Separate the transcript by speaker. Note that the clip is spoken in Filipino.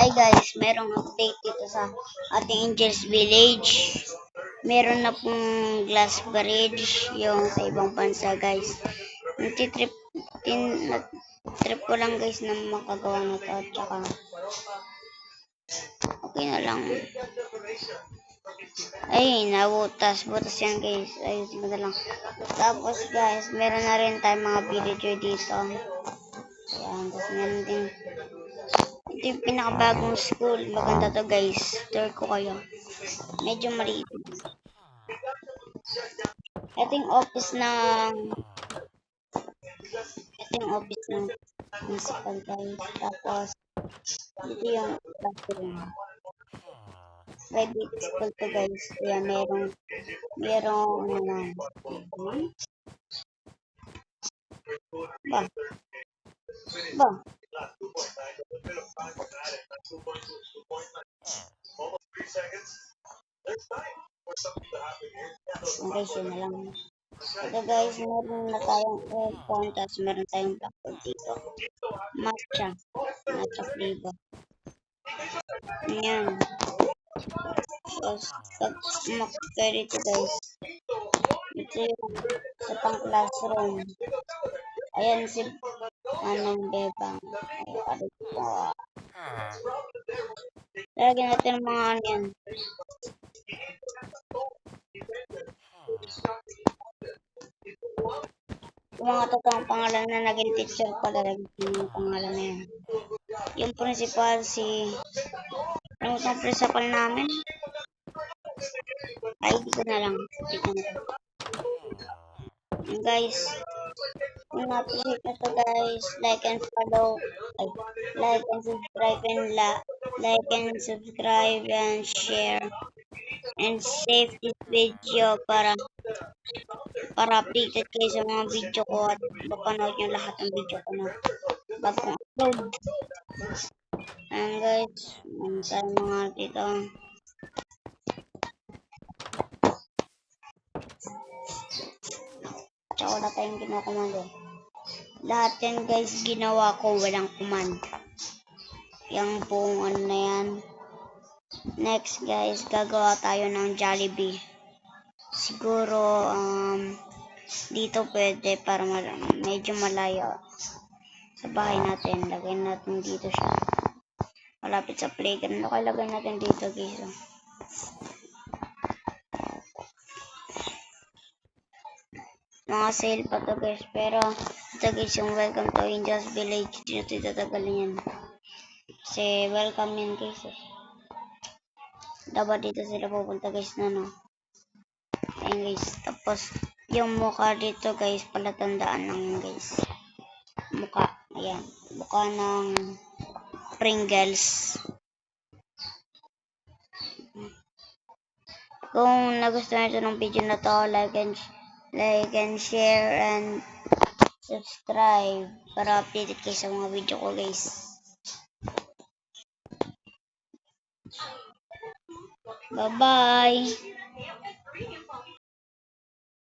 Speaker 1: Hi guys, merong update dito sa ating Angels Village. Meron na pong glass bridge yung sa ibang bansa guys. Nagtitrip trip ko lang guys na makagawa na to. Tsaka okay na lang. Ay, butas yan guys. Ayusin ko na lang. Tapos guys, meron na rin tayong mga villager dito. Ayan, tapos meron din. Ito yung pinakabagong school. Maganda to guys. Tour ko kayo. Medyo maliit. Ito yung office ng principal guys. Tapos, dito yung classroom. Private school to guys. Kaya merong ano lang. Ba? Okay, yun na lang. Ito guys, meron na tayong aircon, tapos meron tayong blackboard dito. Matcha flavor. Ayan. Tapos, pag makikita dito guys, ito yung sa pang classroom. Ayan si Bebang. Lagyan natin mga ano yan. Yung mga totoong pangalan na naging teacher ko, lalagyan yung pangalan na yan. Yung principal ano itong principal namin? ID ko na lang. And guys, kung na-appreciate na to guys, like and follow, like and subscribe and share and save this video para updated kayo sa mga video ko at mapanood nyo lahat ng video ko na bagong upload. And guys, tayo mga dito. Tsaka wala tayong ginawa komando. Lahat yan guys ginawa ko walang command. Yung buong ano na yan. Next guys, gagawa tayo ng Jollibee. Siguro dito pwede para medyo malayo sa bahay natin. Lagyan natin dito siya. Malapit sa playground. Okay, lagyan natin dito guys. Mga sale pa to guys. Pero ito guys yung welcome to Angels Village. Dito tatagalin yan. Kasi welcome yan guys. Dapat dito sila pupunta guys na no. Ayun guys. Tapos yung mukha dito guys palatandaan lang guys. Mukha. Ayan. Mukha ng Pringles. Kung nagustuhan nyo ng video na to, like and share and subscribe para updated kayo sa mga video ko guys. Bye bye.